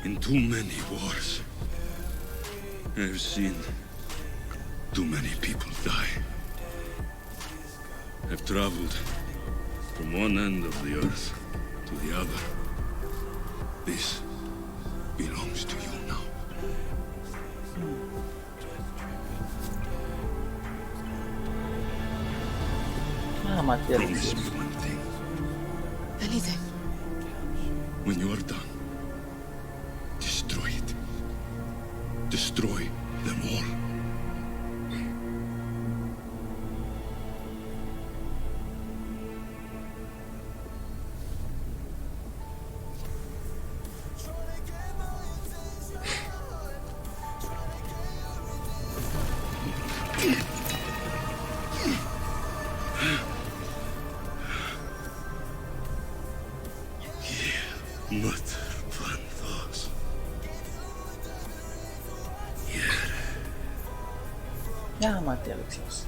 In too many wars, I've seen too many people die. I've traveled from one end of the earth to the other. This belongs to you now. Promise me one thing. Anything. When you are done, destroy it. Destroy them all. Ya mati Alexios.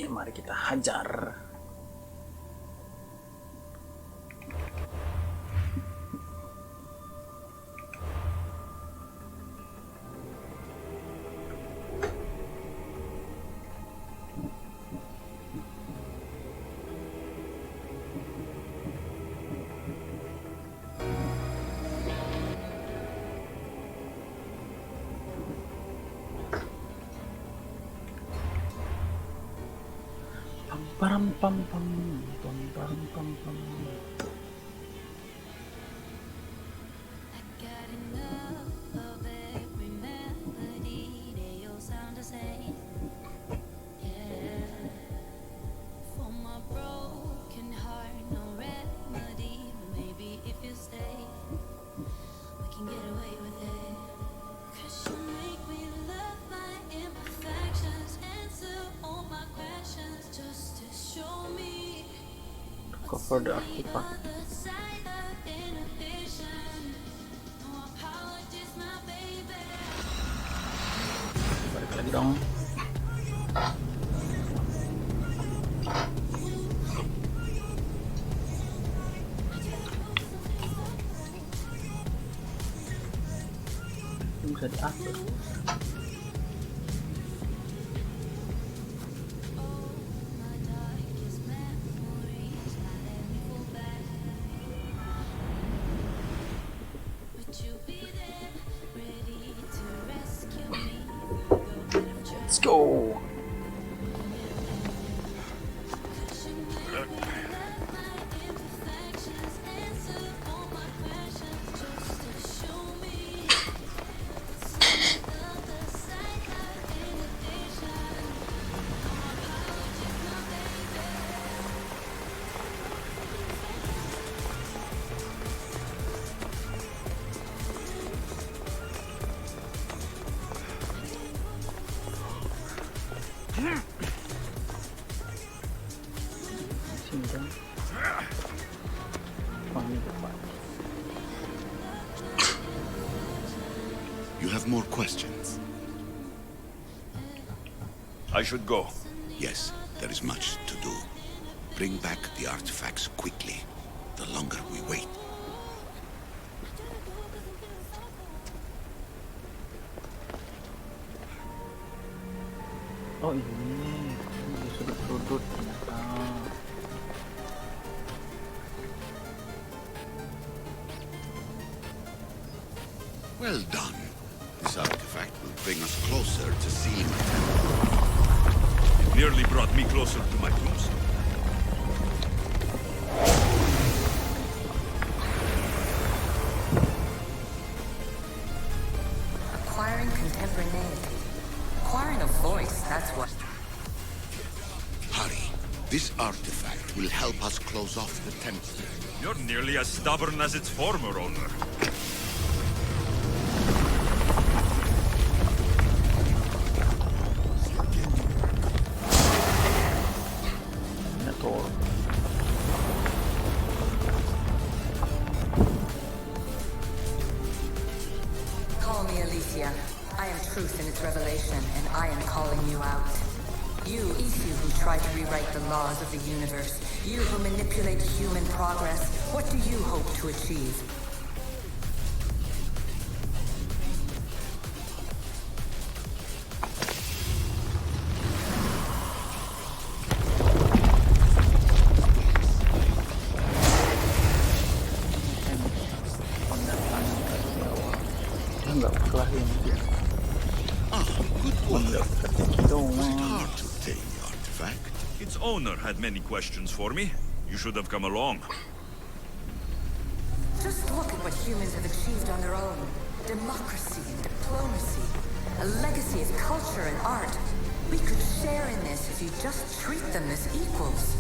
Mari kita hajar. Param pam pam pam param pam pam. Cover the artifact. Balik lagi dong. Ini bisa diatur. Let's go. You have more questions? I should go. Yes, there is much to do. Bring back the artifacts quickly. The longer we wait. Oh ini sudut-sudut ternyata. Well done. This artifact will bring us closer to seeing the temple. It nearly brought me closer to my tombstone. Acquiring contemporaneity. Acquiring a voice, that's what. Hurry. This artifact will help us close off the temple. You're nearly as stubborn as its former owner. Call me Alicia. I am truth in its revelation, and I am calling you out. You, ACO, who try to rewrite the laws of the universe. You who manipulate human progress. What do you hope to achieve? Its owner had many questions for me. You should have come along. Just look at what humans have achieved on their own. Democracy and diplomacy. A legacy of culture and art. We could share in this if you just treat them as equals.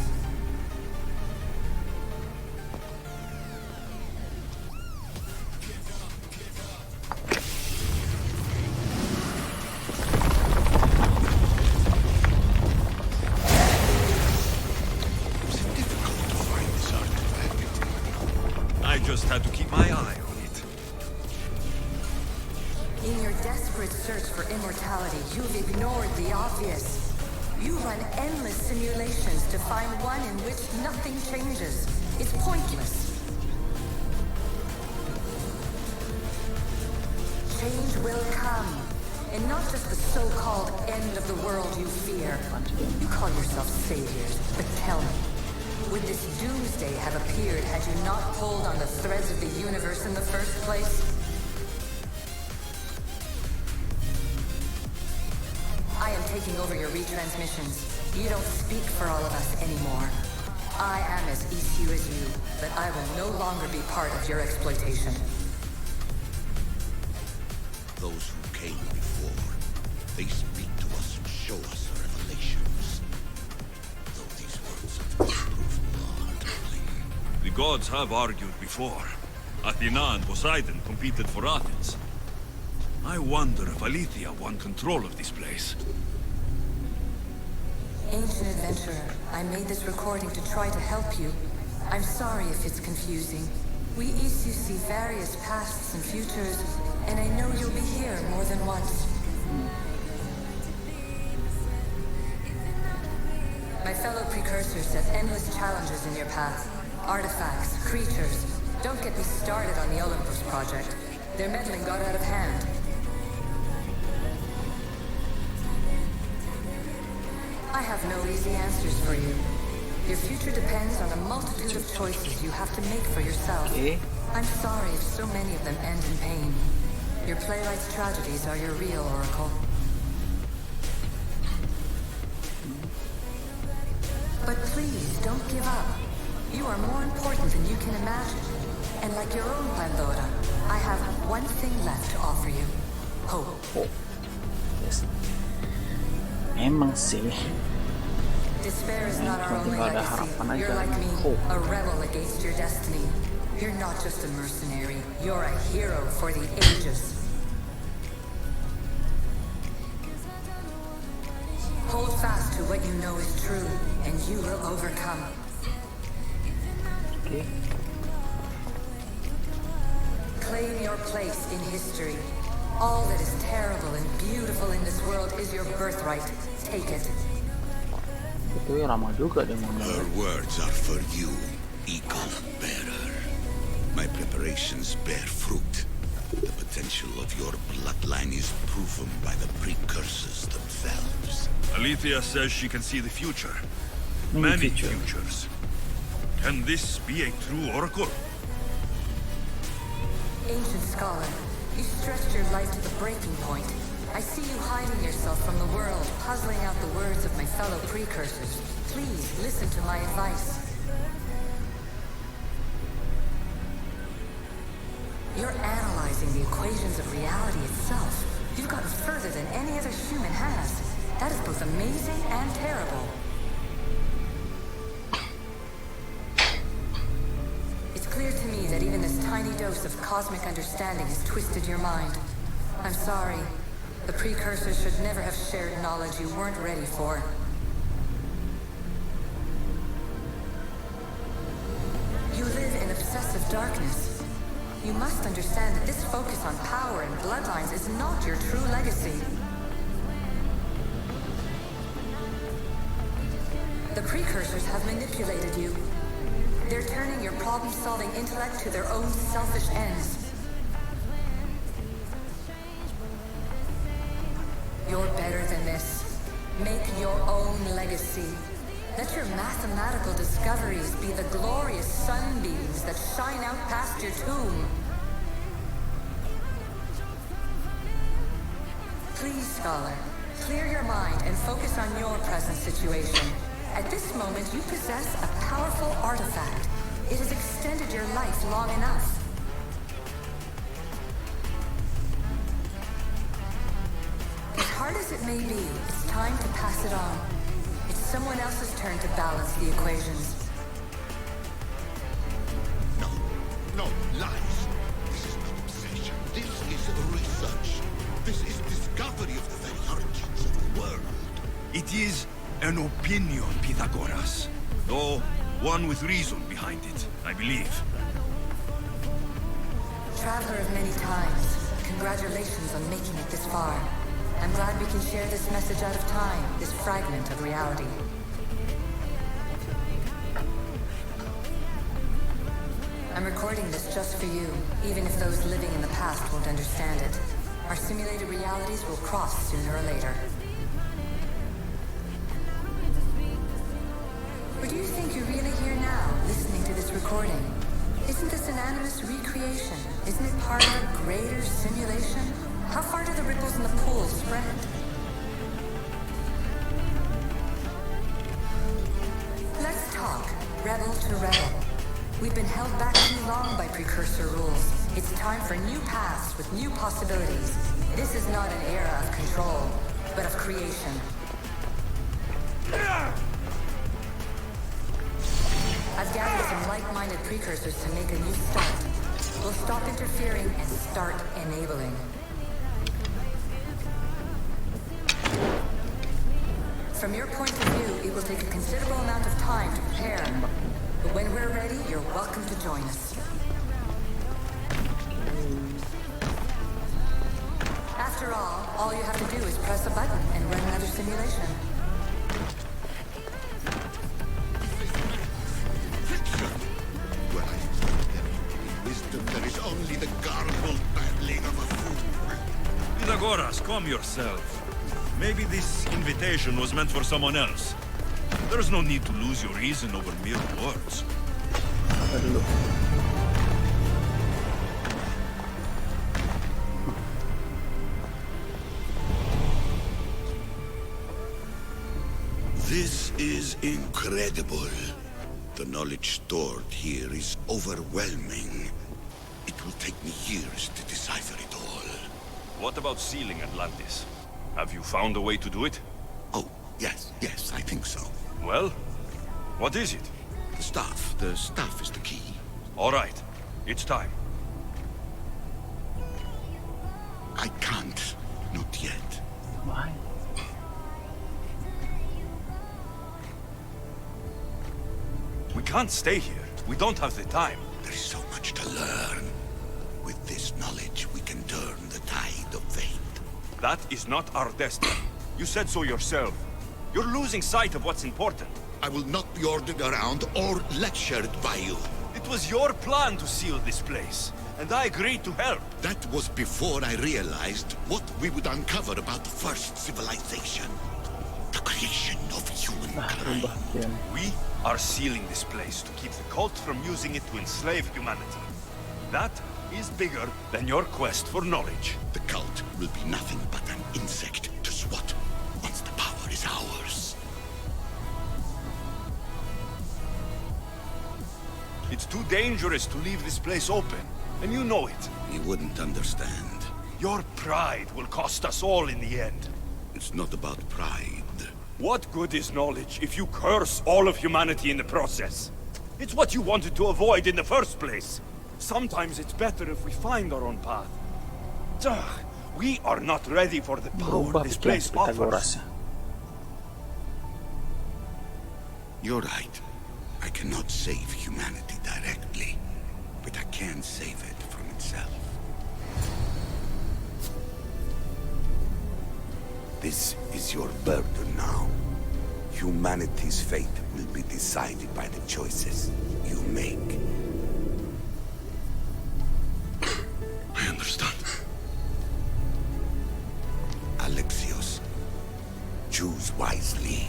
I just had to keep my eye on it. In your desperate search for immortality, you've ignored the obvious. You run endless simulations to find one in which nothing changes. It's pointless. Change will come. And not just the so-called end of the world you fear. You call yourself saviors, but tell me, would this doomsday have appeared had you not pulled on the threads of the universe in the first place? I am taking over your retransmissions. You don't speak for all of us anymore. I am as ECU as you, but I will no longer be part of your exploitation. Those who came before, they speak to us and show us revelations. Though these words of proof are darling. The gods have argued before. Athena and Poseidon competed for Athens. I wonder if Aletheia won control of this place. Ancient adventurer, I made this recording to try to help you. I'm sorry if it's confusing. We ECU see various pasts and futures, and I know you'll be here more than once. My fellow precursors set endless challenges in your path. Artifacts, creatures. Don't get me started on the Olympus project. Their meddling got out of hand. I have no easy answers for you. Your future depends on a multitude of choices you have to make for yourself. Okay. I'm sorry if so many of them end in pain. Your playwright's tragedies are your real oracle. But please, don't give up. You are more important than you can imagine. And like your own Pandora, I have one thing left to offer you. Hope. Oh. Yes. Memang sih. Despair is not our only Tinggal ada legacy. harapan aja. You're like me, Hope. a rebel against your destiny. You're not just a mercenary. You're a hero for the ages. Hold fast to what you know is true, and you will overcome. Okay. Claim your place in history. All that is terrible and beautiful in this world is your birthright. Take it. Itu ya ramah juga dia Her ngomong. words are for you, eagle bearer. My preparations bear fruit. The potential of your bloodline is proven by the precursors themselves. Aletheia says she can see the future. Many Many future. futures. Can this be a true oracle? Ancient scholar, you stretched your life to the breaking point. I see you hiding yourself from the world, puzzling out the words of my fellow precursors. Please listen to my advice. You're analyzing the equations of reality itself. You've gotten further than any other human has. That is both amazing and terrible. It's clear to me that even this tiny dose of cosmic understanding has twisted your mind. I'm sorry. The precursors should never have shared knowledge you weren't ready for. You live in obsessive darkness. You must understand that this focus on power and bloodlines is not your true legacy. The precursors have manipulated you. They're turning your problem-solving intellect to their own selfish ends. You're better than this. Make your own legacy. Let your mathematical discoveries be the glorious sunbeams that shine out past your tomb. Please, scholar, clear your mind and focus on your present situation. At this moment, you possess a powerful artifact. It has extended your life long enough. As hard as it may be, it's time to pass it on. It's someone else's turn to balance the equations. No, no, lies. This is not obsession. This is research. This is discovery of the very origins of the world. It is an opinion, Pythagoras. Though one with reason behind it, I believe. Traveler of many times, congratulations on making it this far. I'm glad we can share this message out of time, this fragment of reality. I'm recording this just for you, even if those living in the past won't understand it. Our simulated realities will cross sooner or later. Or do you think you're really here now, listening to this recording? Isn't this an animus recreation? Isn't it part of a greater simulation? How far do the ripples in the pool spread? to rebel. We've been held back too long by precursor rules. It's time for new paths with new possibilities. This is not an era of control, but of creation. I've gathered some like-minded precursors to make a new start. We'll stop interfering and start enabling. From your point of view, it will take a considerable amount of time to prepare. But when we're ready, you're welcome to join us. After all you have to do is press a button and run another simulation. Where I wisdom, there is only the garbled babbling of a fool. Pythagoras, calm yourself. Maybe this invitation was meant for someone else. There's no need to lose your reason over mere words. Apa dulu? This is incredible. The knowledge stored here is overwhelming. It will take me years to decipher it all. What about sealing Atlantis? Have you found a way to do it? Oh, yes, I think so. Well, what is it? The staff is the key. All right, it's time. I can't, not yet. Why? We can't stay here. We don't have the time. There is so much to learn. With this knowledge, we can turn the tide of fate. That is not our destiny. You said so yourself. You're losing sight of what's important. I will not be ordered around or lectured by you. It was your plan to seal this place, and I agreed to help. That was before I realized what we would uncover about the first civilization. The creation of humankind. Berubah dia. We are sealing this place to keep the cult from using it to enslave humanity. That is bigger than your quest for knowledge. The cult will be nothing but an insect to swat once the power is ours. It's too dangerous to leave this place open, and you know it. You wouldn't understand. Your pride will cost us all in the end. It's not about pride. What good is knowledge if you curse all of humanity in the process? It's what you wanted to avoid in the first place. Sometimes it's better if we find our own path. Ugh, we are not ready for the power Berubah this pikiran place offers. Pythagorasnya. You're right. I cannot save humanity directly, but I can save it from itself. This is your burden now. Humanity's fate will be decided by the choices you make. I understand. Alexios, choose wisely.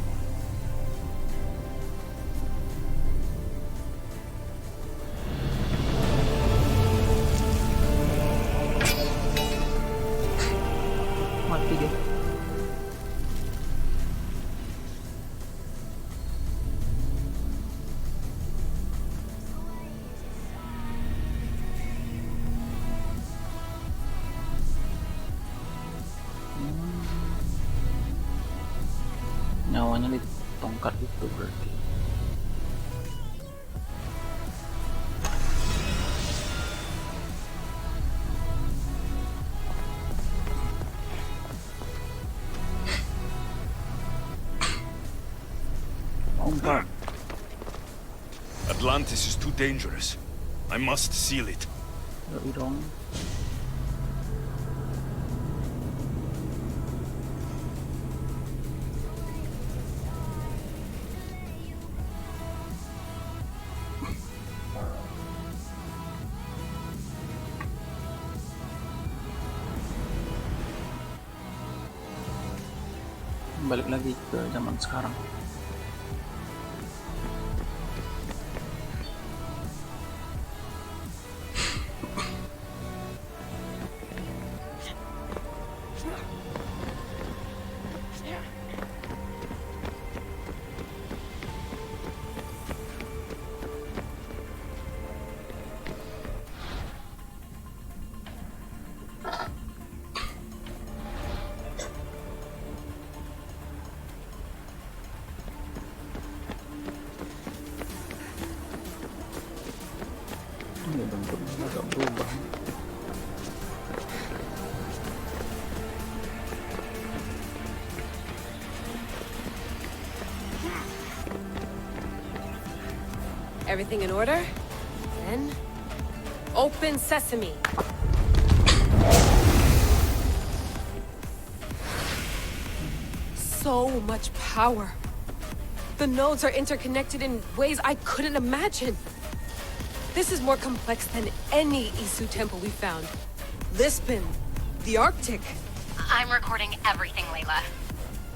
Mati dia. Nyawanya di tongkat itu berarti. Ombak. Atlantis is too dangerous. I must seal it. Yoi dong. Balik lagi ke zaman sekarang. Ini bentuknya agak berubah. Everything in order? Then... Open sesame! So much power! The nodes are interconnected in ways I couldn't imagine! This is more complex than any Isu temple we found. Lisbon, the Arctic. I'm recording everything, Layla.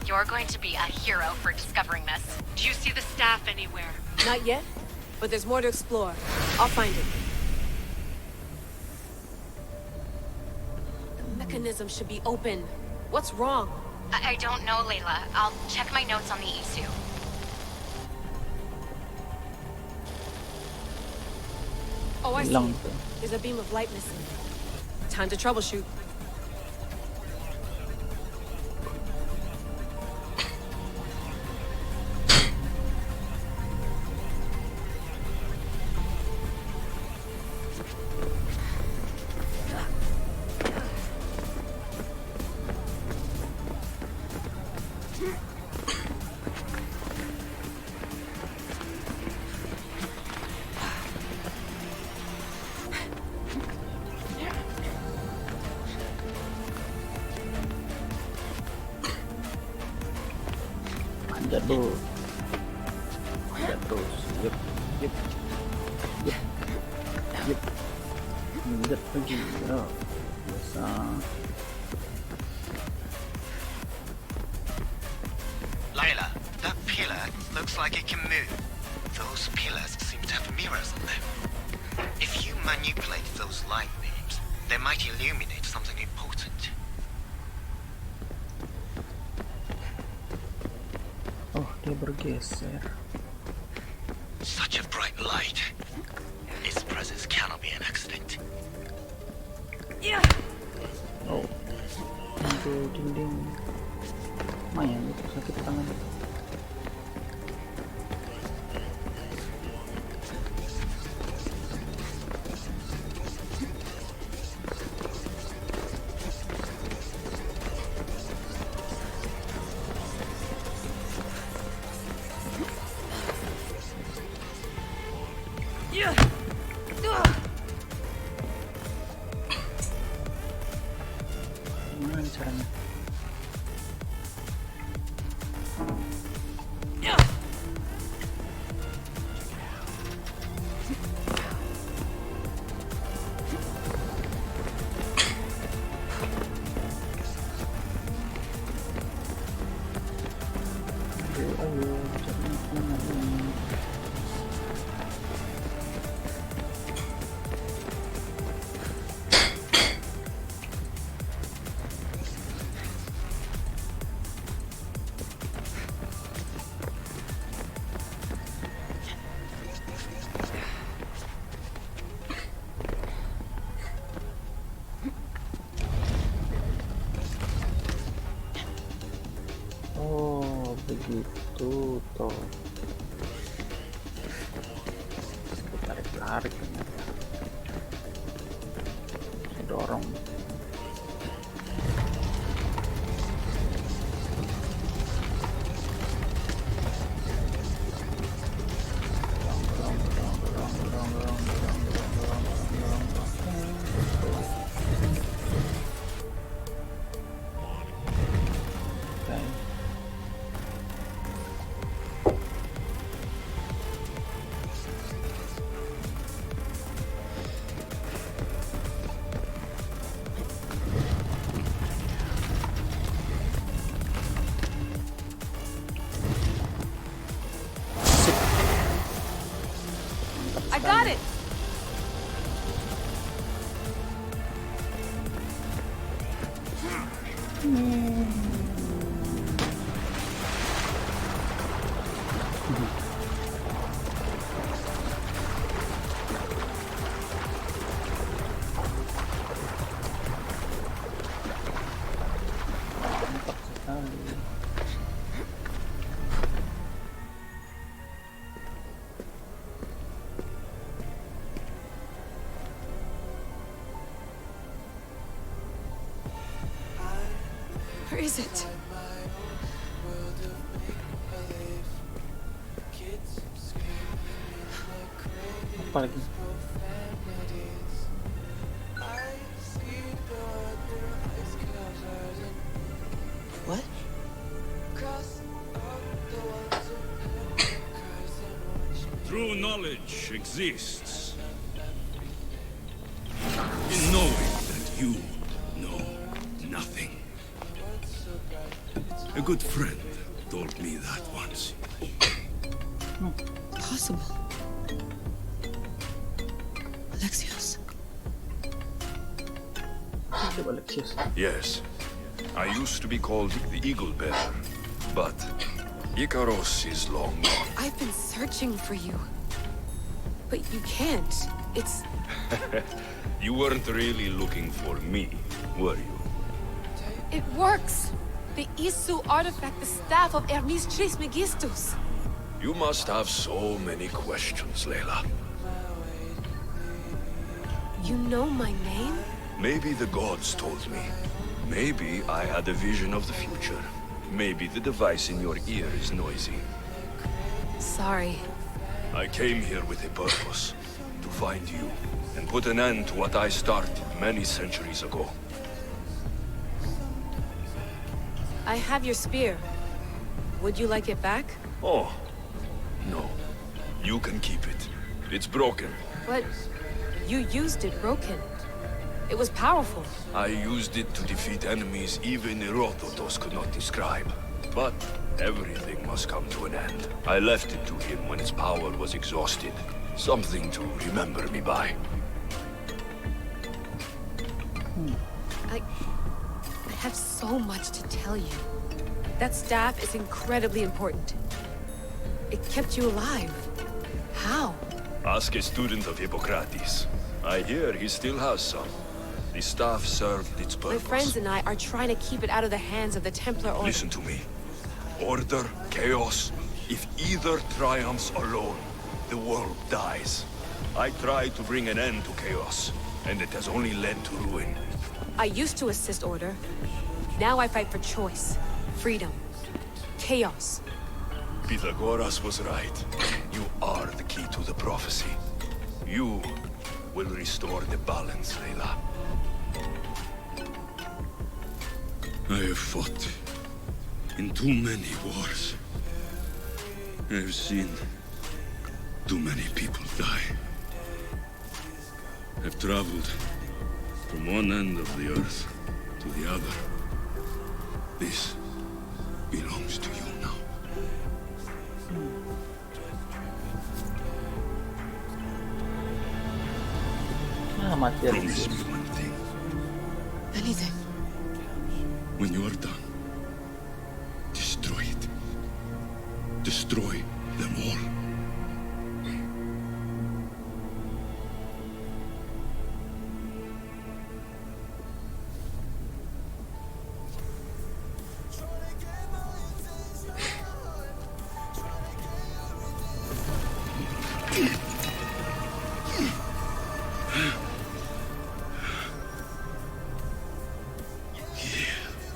You're going to be a hero for discovering this. Do you see the staff anywhere? Not yet, but there's more to explore. I'll find it. The mechanism should be open. What's wrong? I don't know, Layla. I'll check my notes on the Isu. Oh, I see. Hilang. There's a beam of light missing. Time to troubleshoot. Jatuh. Jatuh. Yep. Yep. Yep. Yep. Minggir lagi. Oh, biasa. Layla, that pillar looks like it can move. Those pillars seem to have mirrors on them. If you manipulate those light beams, they might illuminate something important. Oh, dia bergeser. Such a bright light. Its presence cannot be an accident. Oh, itu dinding. Lumayan itu sakit tangan. Gimana caranya? Ayo, caranya gimana nih? Oh, begitu toh. Tarik-tarik ternyata. Saya dorong. I got it! Mantap sekali. is it? Apa lagi? What? True knowledge exists in knowing that you know nothing. A good friend told me that once. Possible. Alexios. Coba Alexios. Yes. I used to be called the Eagle Bearer, but Icaros is long gone. I've been searching for you. But you can't. It's... You weren't really looking for me, were you? It works! The Isu artifact, the staff of Hermes Trismegistus. You must have so many questions, Layla. You know my name? Maybe the gods told me. Maybe I had a vision of the future. Maybe the device in your ear is noisy. Sorry. I came here with a purpose. To find you, and put an end to what I started many centuries ago. I have your spear. Would you like it back? Oh, no. You can keep it. It's broken. But you used it broken. It was powerful. I used it to defeat enemies even Herodotus could not describe. But everything must come to an end. I left it to him when its power was exhausted. Something to remember me by. I have so much to tell you. That staff is incredibly important. It kept you alive. How? Ask a student of Hippocrates. I hear he still has some. The staff served its My purpose. friends and I are trying to keep it out of the hands of the Templar Order. Listen to me. Order, chaos. If either triumphs alone, the world dies. I tried to bring an end to chaos, and it has only led to ruin. I used to assist Order. Now I fight for choice, freedom, chaos. Pythagoras was right. You are the key to the prophecy. You will restore the balance, Layla. I have fought in too many wars. I have seen too many people die. I've traveled from one end of the earth to the other. This belongs to you now. Mati Promise Alexios. me one thing. Anything. When you are done, destroy it. Destroy them all.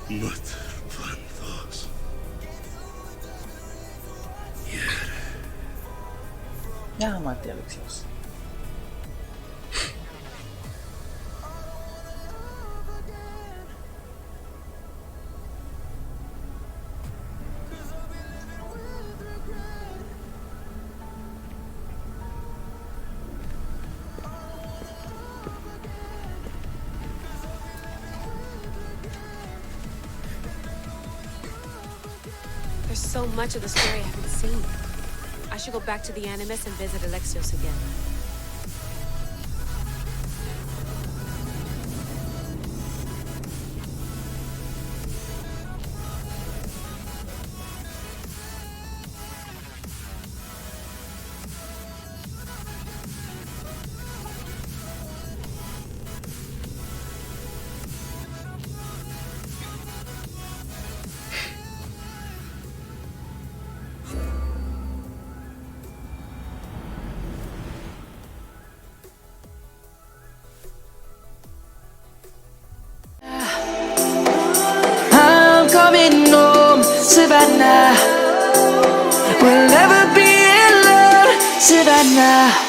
But those. Ya mati Alexios. There's so much of the story I haven't seen. I should go back to the Animus and visit Alexios again. sana